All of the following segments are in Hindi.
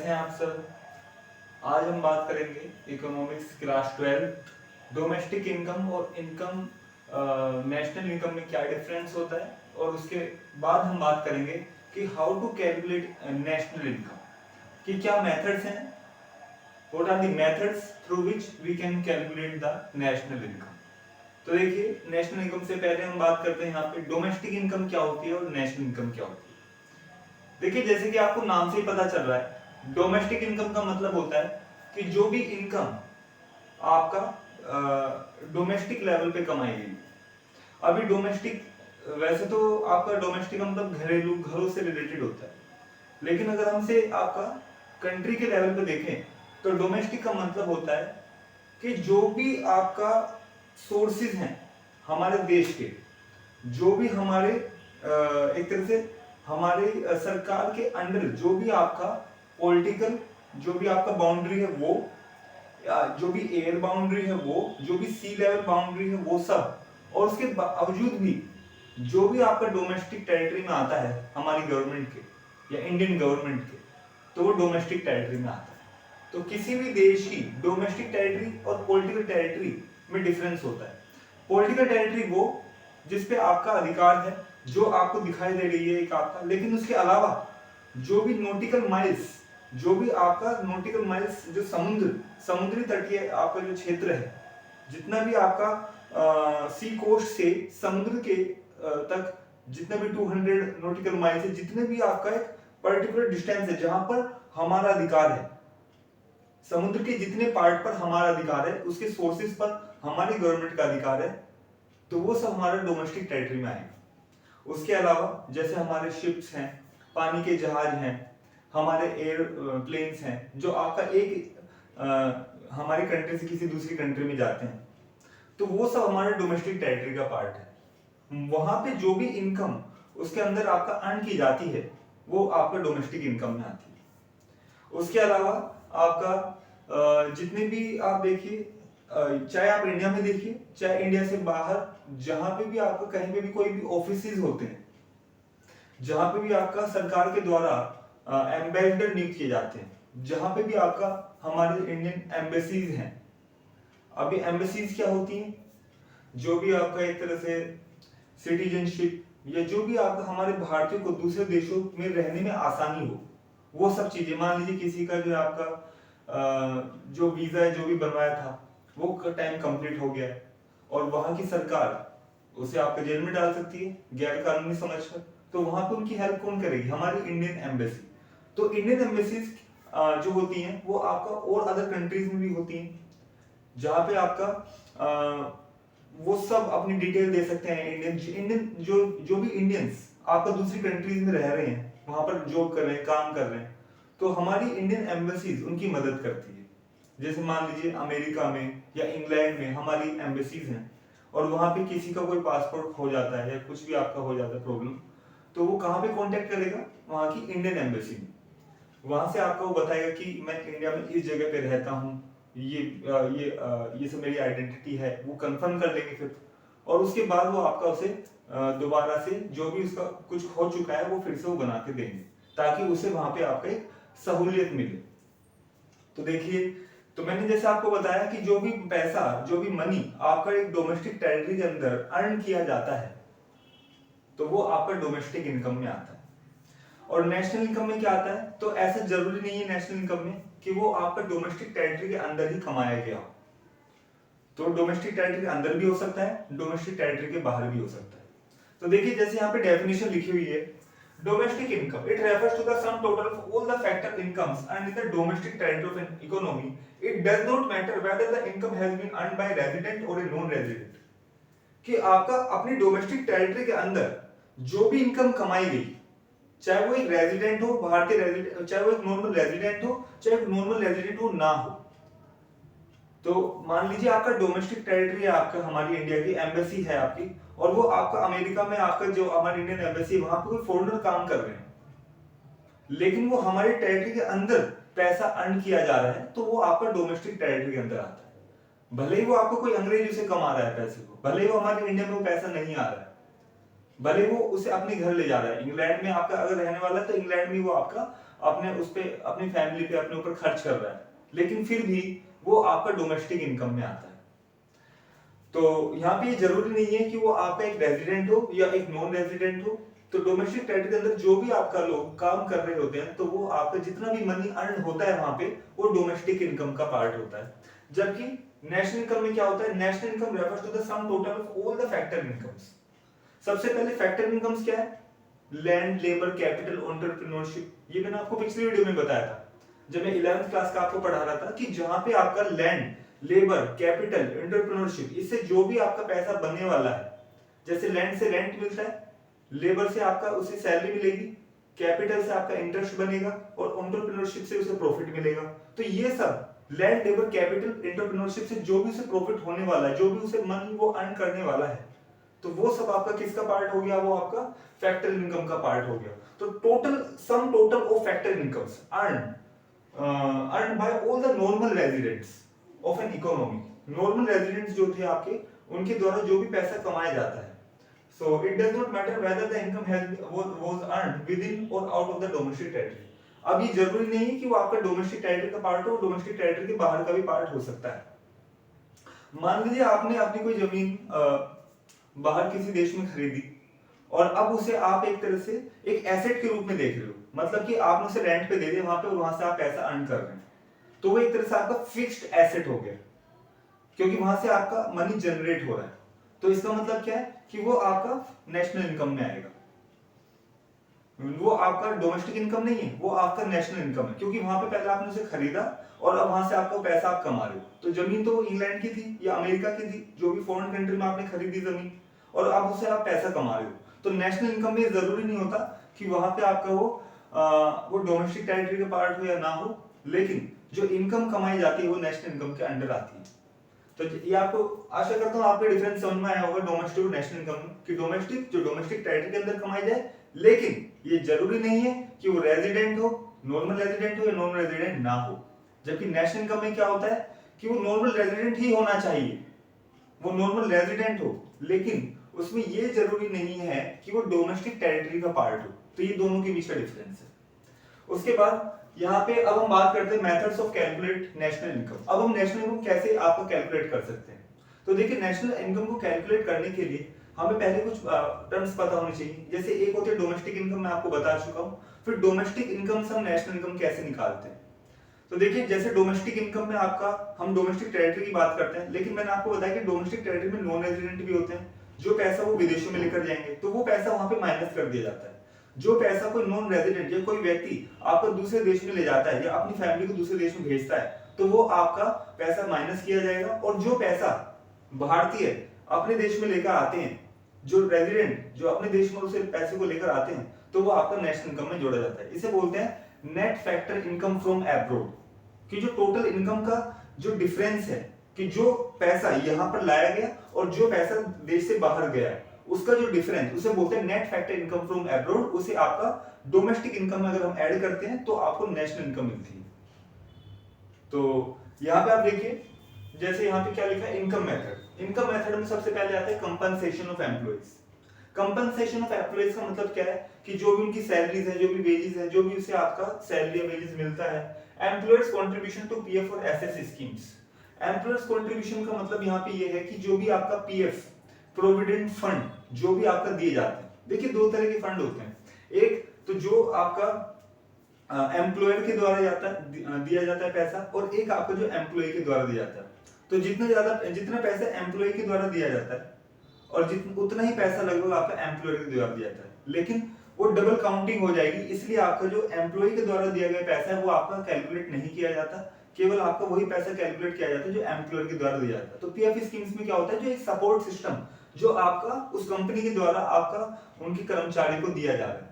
कैसे हैं आप सब। आज हम बात करेंगे इकोनॉमिक्स क्लास 12 डोमेस्टिक इनकम और इनकम नेशनल इनकम में क्या डिफरेंस होता है, और उसके बाद हम बात करेंगे कि how to calculate national income, कि क्या मेथड्स हैं, what are the methods through which we can calculate the national income. तो देखिए, नेशनल इनकम से पहले हम बात करते हैं यहाँ पे डोमेस्टिक इनकम क्या होती है और नेशनल इनकम क्या होती है। देखिए, जैसे कि आपको नाम से ही पता चल रहा है, डोमेस्टिक इनकम का मतलब होता है कि जो भी इनकम आपका डोमेस्टिक लेवल पे कमाई गई। अभी डोमेस्टिक, वैसे तो आपका डोमेस्टिक का मतलब घरेलू, घरों से रिलेटेड होता है, लेकिन अगर हमसे आपका कंट्री के लेवल पे देखें तो डोमेस्टिक का मतलब होता है कि जो भी आपका सोर्सेज हैं हमारे देश के, जो भी हमारे एक तरह से हमारे सरकार के अंडर जो भी आपका पॉलिटिकल, जो भी आपका बाउंड्री है वो, जो भी एयर बाउंड्री है वो, जो भी सी लेवल बाउंड्री है वो सब, और उसके बावजूद भी जो भी आपका डोमेस्टिक टेरिटरी में आता है हमारी गवर्नमेंट के या इंडियन गवर्नमेंट के, तो वो डोमेस्टिक टेरिटरी में आता है। तो किसी भी देश की डोमेस्टिक टेरिटरी और पॉलिटिकल टेरिटरी में डिफरेंस होता है। पॉलिटिकल टेरिटरी वो जिसपे आपका अधिकार है, जो आपको दिखाई दे रही है एक आपका, लेकिन उसके अलावा जो भी नॉटिकल माइल्स, जो भी आपका नॉटिकल माइल्स, जो समुद्री तटीय आपका जो क्षेत्र है, जितना भी आपका सी कोस्ट से समुद्र के तक जितना भी 200 नॉटिकल माइल्स है, जितने भी आपका एक पर्टिकुलर डिस्टेंस है जहां पर हमारा अधिकार है, समुद्र के जितने पार्ट पर हमारा अधिकार है, उसके सोर्सेज पर हमारी गवर्नमेंट का अधिकार है, तो वो सब हमारे डोमेस्टिक टेरिटरी में आएगा। उसके अलावा जैसे हमारे शिप्स हैं, पानी के जहाज हैं, हमारे एयर प्लेन्स हैं, जो आपका हमारी कंट्री से किसी दूसरी कंट्री में जाते हैं, तो वो सब हमारे डोमेस्टिक टेरिटरी का पार्ट है। वहां पे जो भी इनकम उसके अंदर आपका अर्न की जाती है वो आपका डोमेस्टिक इनकम में आती है। उसके अलावा आपका जितने भी आप देखिए, चाहे आप इंडिया में देखिए चाहे इंडिया से बाहर, जहां पे भी आपका कहीं पे भी कोई भी ऑफिसेज होते हैं, जहां पे भी आपका सरकार के द्वारा एम्बेसडर नियुक्त किए जाते हैं, जहां पे भी आपका हमारे इंडियन एम्बेसीज हैं। अभी एम्बेसीज क्या होती हैं? जो भी आपका एक तरह से सिटीजनशिप या जो भी आपका हमारे भारतीयों को दूसरे देशों में रहने में आसानी हो, वो सब चीजें। मान लीजिए किसी का जो आपका जो वीजा है जो भी बनवाया था वो टाइम कंप्लीट हो गया है, और वहां की सरकार उसे आपके जेल में डाल सकती है गैर कानूनी समझकर, तो वहां पे उनकी हेल्प कौन करेगी? हमारी इंडियन एम्बेसी। तो इंडियन एम्बेसीज जो होती हैं वो आपका और अदर कंट्रीज में भी होती हैं, जहां पे आपका वो सब अपनी डिटेल दे सकते हैं। इंडियन जो भी इंडियंस आपका दूसरी कंट्रीज में रह रहे हैं, वहां पर जॉब कर रहे हैं, काम कर रहे हैं, तो हमारी इंडियन एम्बेसीज उनकी मदद करती है। जैसे मान लीजिए अमेरिका में या इंग्लैंड में हमारी एम्बेसीज हैं, और वहां पे किसी का कोई पासपोर्ट खो जाता है या कुछ भी आपका हो जाता है प्रॉब्लम, तो वो कहाँ पे कांटेक्ट करेगा? वहां की इंडियन एम्बेसी में। वहां से आपको वो बताएगा कि मैं इंडिया में इस जगह पे रहता हूँ, ये सब मेरी आइडेंटिटी है, वो कंफर्म कर लेंगे फिर, और उसके बाद वो आपका उसे दोबारा से जो भी उसका कुछ हो चुका है वो फिर से वो बना के देंगे, ताकि उसे वहां पे आपको एक सहूलियत मिले। तो देखिए, तो मैंने जैसे आपको बताया कि जो भी पैसा, जो भी मनी आपका एक डोमेस्टिक टेरिटरी के अंदर अर्न किया जाता है, तो वो आपका डोमेस्टिक इनकम में आता है। और नेशनल इनकम में क्या आता है? तो ऐसा जरूरी नहीं है नेशनल इनकम में कि वो आपका डोमेस्टिक टेरिटरी के अंदर ही कमाया गया हो। तो डोमेस्टिक टेरिटरी के अंदर भी हो सकता है, डोमेस्टिक टेरिटरी के बाहर भी हो सकता है। तो देखिए, जैसे यहाँ पे डेफिनेशन लिखी हुई है, domestic income it refers to the sum total of all the factor incomes earned in the domestic territory of an economy. It does not matter whether the income has been earned by resident or a non resident. कि आपका अपनी डोमेस्टिक टेरिटरी के अंदर जो भी इनकम कमाई गई, चाहे वो एक रेजिडेंट हो, भारतीय रेजिडेंट, चाहे वो एक नॉर्मल रेजिडेंट हो, चाहे एक नॉर्मल रेजिडेंट हो ना हो। तो मान लीजिए आपका डोमेस्टिक टेरिटरी है, आपका हमारी इंडिया की एम्बेसी है आपकी, और वो आपका अमेरिका में आपका जो हमारी इंडियन एम्बेसी है वहां पे कोई फॉरेनर काम कर रहे हैं, लेकिन वो हमारी टेरिटरी के अंदर पैसा अर्न किया जा रहा है, तो वो आपका डोमेस्टिक टेरिटरी के अंदर आता है। भले ही वो आपको कोई अंग्रेज उसे कमा रहा है पैसे को, भले ही वो हमारी इंडिया में वो पैसा नहीं आ रहा है, भले वो उसे अपने घर ले जा रहा है, इंग्लैंड में आपका अगर रहने वाला है तो इंग्लैंड में वो आपका अपने उस पे अपनी फैमिली पे अपने ऊपर खर्च कर रहा है, लेकिन फिर भी वो आपका डोमेस्टिक इनकम में आता है। तो यहाँ पे ये जरूरी नहीं है कि वो आपका एक रेजिडेंट हो या एक नॉन रेजिडेंट हो। तो डोमेस्टिक टेरिटरी के अंदर जो भी आपका लोग काम कर रहे होते हैं तो वो आपका जितना भी मनी अर्न होता है वहां पे वो डोमेस्टिक इनकम का पार्ट होता है। जबकि नेशनल इनकम में क्या होता है, national income refers to the sum total of all the factor incomes. सबसे पहले फैक्टर इनकम्स क्या है, लैंड, लेबर, कैपिटल, एंटरप्रेन्योरशिप। ये मैंने आपको पिछली वीडियो में बताया था जब मैं 11th क्लास का आपको पढ़ा रहा था कि जहां पे आपका लैंड, लेबर, कैपिटल, एंटरप्रेन्योरशिप, इससे जो भी आपका पैसा बनने वाला है, जैसे लैंड से रेंट मिलता है, लेबर से आपका उसे सैलरी मिलेगी, कैपिटल से आपका इंटरेस्ट बनेगा और एंटरप्रेन्योरशिप से उसे प्रॉफिट मिलेगा। तो ये सब लैंड, लेबर, कैपिटल, एंटरप्रेन्योरशिप से जो भी उसे प्रॉफिट होने वाला है, जो भी उसे मनी वो अर्न करने वाला है, तो वो सब आपका किसका पार्ट हो गया, वो आपका फैक्टर इनकम का पार्ट हो गया। तो total sum total of factor incomes earn by all the normal residents of an economy. Normal residents जो थे आपके, उनके द्वारा जो भी पैसा कमाया जाता है, so it does not matter whether the income was earned within or out of the domestic territory। अब ये जरूरी नहीं है कि वो आपका डोमेस्टिक टेरिटरी का पार्ट हो, डोमेस्टिक टेरिटरी के बाहर का भी पार्ट हो सकता है। मान लीजिए आपने अपनी कोई जमीन बाहर किसी देश में खरीदी और अब उसे आप एक तरह से एक एसेट के रूप में देख रहे हो, मतलब कि आपने उसे रेंट पे दे दिया वहां पे और वहां से आप पैसा अर्न कर रहे हैं, तो वो एक तरह से आपका फिक्स्ड एसेट हो गया, क्योंकि वहां से आपका मनी जनरेट हो रहा है। तो इसका मतलब क्या है कि वो आपका नेशनल इनकम में आएगा, वो आपका डोमेस्टिक इनकम नहीं है, वो आपका नेशनल इनकम है, क्योंकि वहां पे पहले आपने उसे खरीदा और अब वहां से आपका पैसा आप कमा रहे हो। तो जमीन तो इंग्लैंड की थी या अमेरिका की थी, जो भी फॉरेन कंट्री में आपने खरीदी जमीन, और अब उसे आप पैसा कमा रहे हो। तो नेशनल इनकम में जरूरी नहीं होता कि वहां पे आपका वो डोमेस्टिक टेरिटरी का पार्ट हो या ना हो, लेकिन जो इनकम कमाई जाती है वो नेशनल इनकम के अंडर आती है। तो ये आपको आशा करता हूं आपको डिफरेंस समझ में आया होगा डोमेस्टिक और नेशनल इनकम की। डोमेस्टिक जो डोमेस्टिक टेरिटरी के अंदर कमाई जाए, लेकिन ये जरूरी नहीं है कि वो रेजिडेंट हो, नॉर्मल रेजिडेंट हो या नॉन रेजिडेंट ना हो। जबकि नेशनल इनकम में क्या होता है कि वो नॉर्मल रेजिडेंट ही होना चाहिए, वो नॉर्मल रेजिडेंट हो, लेकिन उसमें ये जरूरी नहीं है कि वो डोमेस्टिक टेरिटरी का पार्ट हो। तो ये दोनों के बीच का डिफरेंस है। उसके बाद यहाँ पे अब हम बात करते हैं methods of calculate national income. अब हम नेशनल इनकम कैसे आपको कैलकुलेट कर सकते हैं। तो देखिए, नेशनल इनकम को कैलकुलेट करने के लिए हमें पहले कुछ टर्म्स पता होने चाहिए। जैसे एक होती है डोमेस्टिक इनकम, मैं आपको बता चुका हूँ। फिर डोमेस्टिक इनकम से हम नेशनल इनकम कैसे निकालते हैं। तो देखिए, जैसे डोमेस्टिक इनकम में आपका हम डोमेस्टिक टेरिटरी की बात करते हैं, लेकिन मैंने आपको बताया कि डोमेस्टिक टेरिटरी में नॉन रेजिडेंट भी होते हैं, जो पैसा वो विदेशों में लेकर जाएंगे तो वो पैसा वहां पे माइनस कर दिया जाता है। जो पैसा कोई नॉन रेजिडेंट या कोई व्यक्ति आपको दूसरे देश में ले जाता है या अपनी फैमिली को दूसरे देश में भेजता है, तो वो आपका पैसा माइनस किया जाएगा। और जो पैसा भारतीय अपने देश में लेकर आते हैं, जो रेजिडेंट जो अपने देश में उसे पैसे को लेकर आते हैं, तो वो आपका नेशनल इनकम में जोड़ा जाता है। इसे बोलते हैं net factor income from abroad, कि जो टोटल इनकम का जो डिफरेंस है, कि जो पैसा यहां पर लाया गया और जो पैसा देश से बाहर गया है, उसका जो डिफरेंस, उसे बोलते हैं net factor income from abroad. उसे आपका डोमेस्टिक इनकम में अगर हम ऐड करते हैं तो आपको नेशनल इनकम मिलती है। तो यहाँ पे आप देखिए, जैसे यहाँ पे क्या लिखा है, इनकम मेथड। इनकम मेथड में सबसे पहले आता है compensation of employees. Compensation of employees का मतलब क्या है कि जो भी उनकी सैलरीज है, जो भी वेजेस है, जो भी उसे आपका सैलरी या वेजेस मिलता है। एम्प्लॉयर्स कंट्रीब्यूशन टू पीएफ और एसएस स्कीम्स। एम्प्लॉयर्स कंट्रीब्यूशन का मतलब यहाँ पे ये है कि जो भी आपका पीएफ, प्रोविडेंट फंड, जो भी आपका दिए जाते हैं। देखिए, दो तरह के फंड होते हैं। एक तो जो आपका एम्प्लॉयर के द्वारा दिया जाता है पैसा, और एक आपका जो एम्प्लॉय के द्वारा दिया जाता है। तो जितना पैसा एम्प्लॉय के द्वारा दिया जाता है और उतना ही पैसा लगभग आपका एम्प्लॉयर के द्वारा दिया जाता है, लेकिन वो डबल काउंटिंग हो जाएगी। इसलिए आपका जो एम्प्लॉय के द्वारा दिया गया पैसा है वो आपका कैलकुलेट नहीं किया जाता, केवल आपका वही पैसा कैलकुलेट किया जाता है जो एम्प्लॉयर के द्वारा दिया जाता है। तो पीएफ स्कीम्स में क्या होता है, जो एक सपोर्ट सिस्टम जो आपका उस कंपनी के द्वारा आपका उनके कर्मचारी को दिया जा रहा है।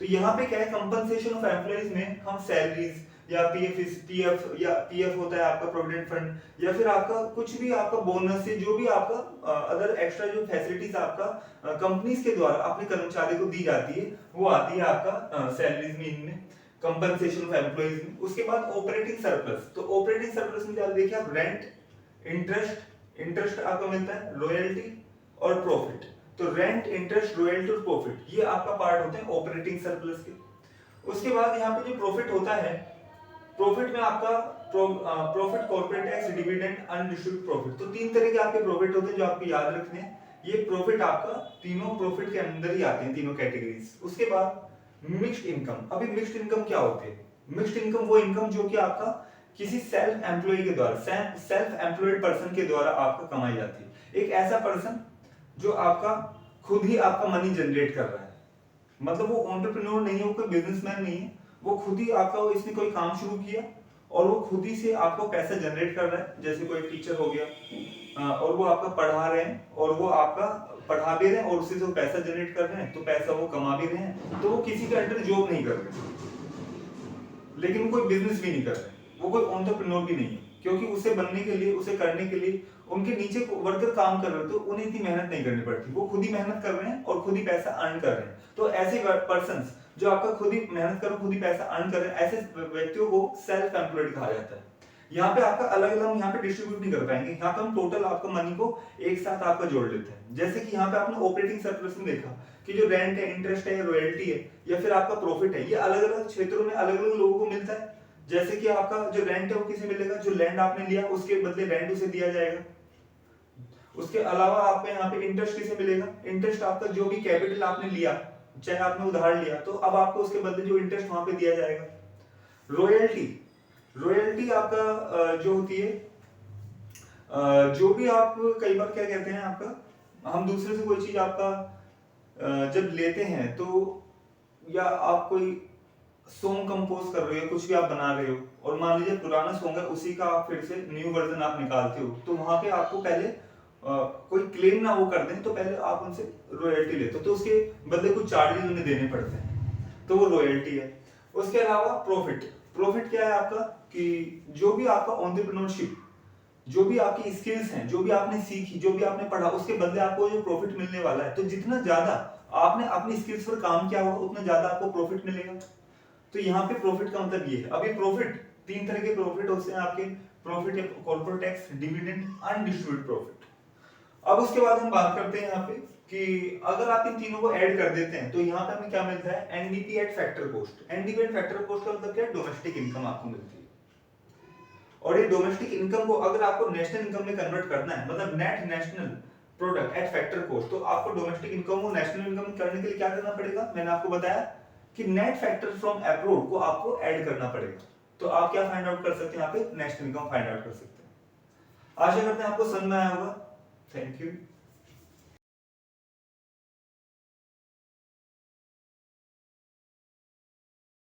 तो यहाँ पे क्या है, कंपनसेशन ऑफ एम्प्लॉइज में हम सैलरीज या पीएफ होता है आपका प्रोविडेंट फंड, या फिर आपका कुछ भी आपका बोनस से जो भी आपका अदर एक्स्ट्रा जो फैसिलिटीज आपका कंपनीज के द्वारा अपने कर्मचारी को दी जाती है, वो आती है आपका सैलरीज में, इनमें कंपनसेशन ऑफ एम्प्लॉइज में। उसके बाद ऑपरेटिंग सरप्लस। तो ऑपरेटिंग सरप्लस में क्या देखिए आप, रेंट, इंटरेस्ट आपका मिलता है, रॉयल्टी और प्रॉफिट। तो रेंट, इंटरेस्ट, रॉयल्टी और प्रॉफिट ये आपका पार्ट होते हैं ऑपरेटिंग सरप्लस के। उसके बाद यहाँ पे जो प्रॉफिट होता है, प्रॉफिट में आपका profit, corporate tax, dividend, undistributed profit, तो तीन तरह के आपके प्रॉफिट होते हैं जो आपको याद रखने हैं। ये प्रॉफिट आपका तीनों प्रॉफिट के अंदर ही आते हैं, तीनों कैटेगरीज। उसके बाद मिक्स्ड इनकम। अभी मिक्स्ड इनकम क्या होती है? मिक्स्ड इनकम वो इनकम जो कि आपका किसी सेल्फ एम्प्लॉय के द्वारा, सेल्फ एम्प्लॉयड पर्सन के द्वारा आपका कमाई जाती है। एक ऐसा पर्सन जो आपका खुद ही आपका मनी जनरेट कर रहा है, मतलब वो एंटरप्रेन्योर नहीं है, वो कोई बिजनेसमैन नहीं है, वो खुद ही आपका, इसने कोई काम शुरू किया और वो खुद ही से आपको पैसा जनरेट कर रहा है। जैसे कोई टीचर हो गया और वो आपका पढ़ा रहे हैं और वो आपका पढ़ा भी रहे हैं और उससे जो पैसा जनरेट कर रहे हैं, तो पैसा वो कमा भी रहे हैं। तो वो किसी के अंडर जॉब नहीं कर रहे, लेकिन वो कोई बिजनेस भी नहीं कर रहे, वो कोई एंटरप्रेन्योर भी नहीं है, क्योंकि उसे बनने के लिए, उसे करने के लिए उनके नीचे वर्कर काम कर रहे हैं, तो उन्हें इतनी मेहनत नहीं करनी पड़ती, वो खुद ही मेहनत कर रहे हैं और खुद ही पैसा अर्न कर रहे हैं। तो ऐसे पर्संस जो आपका खुद ही मेहनत कर, खुद ही पैसा अर्न कर रहे हैं, ऐसे व्यक्तियों को सेल्फ एम्प्लॉयड कहा जाता है। यहाँ पे आपका अलग अलग यहाँ पे डिस्ट्रीब्यूट नहीं कर पाएंगे, यहाँ पे हम टोटल आपका मनी को एक साथ आपका जोड़ लेते हैं। जैसे कि यहाँ पे आपने ऑपरेटिंग सरप्लस में देखा कि जो रेंट है, इंटरेस्ट है, रॉयल्टी है या फिर आपका प्रॉफिट है, ये अलग अलग क्षेत्रों में अलग अलग लोगों को मिलता है। जैसे कि आपका जो रेंट है वो किसे मिलेगा? जो लैंड आपने लिया उसके बदले रेंट उसे दिया जाएगा। उसके अलावा आपको यहाँ पे इंटरेस्ट किसे मिलेगा? इंटरेस्ट आपका जो भी कैपिटल आपने लिया, चाहे आपने उधार लिया, तो अब आपको उसके बदले जो इंटरेस्ट वहां पे दिया जाएगा। रॉयल्टी, रॉयल्टी आपका जो होती है, जो भी आप कई बार क्या कहते हैं, आपका हम दूसरे से कोई चीज आपका जब लेते हैं, तो या आप कोई सॉन्ग कंपोज कर रहे हो, कुछ भी आप बना रहे हो और मान लीजिए पुराना सॉन्ग है, उसी का आप फिर से न्यू वर्जन आप निकालते हो, तो वहां पे आपको पहले कोई क्लेम ना वो कर दें, तो पहले आप उनसे रॉयल्टी लेते हो, तो उसके बदले कुछ चार्जेस उन्हें देने पड़ते हैं, तो वो रॉयल्टी है। उसके अलावा प्रॉफिट, प्रॉफिट क्या है आपका कि जो भी आपका एंटरप्रेन्योरशिप, जो भी आपकी स्किल्स हैं, जो भी आपने सीखी, जो भी आपने पढ़ा, उसके बदले आपको जो प्रॉफिट मिलने वाला है, तो जितना ज्यादा आपने अपनी स्किल्स पर काम किया होगा उतना ज्यादा आपको प्रॉफिट मिलेगा। तो यहाँ पे प्रॉफिट का मतलब ये है। अभी प्रॉफिट, तीन तरह के प्रॉफिट होते हैं आपके, profit, corporate tax, dividend, undistributed profit. अब उसके बाद हम बात करते हैं यहाँ पे कि अगर आप इन तीनों को ऐड कर देते हैं तो यहाँ पे हमें क्या मिलता है? NDP at factor cost. NDP at factor cost का मतलब क्या है? डोमेस्टिक इनकम आपको मिलती है। और ये डोमेस्टिक इनकम को अगर आपको नेशनल इनकम में कन्वर्ट करना है, मतलब net national product at factor cost, तो आपको डोमेस्टिक इनकम को नेशनल इनकम करने के लिए क्या करना पड़ेगा? मैंने आपको बताया कि नेट फैक्टर फ्रॉम अब्रॉड को आपको ऐड करना पड़ेगा। तो आप क्या फाइंड आउट कर सकते हैं? यहाँ पे नेशनल इनकम फाइंड आउट कर सकते हैं। आशा करते हैं आपको समझ में आया होगा। Thank you.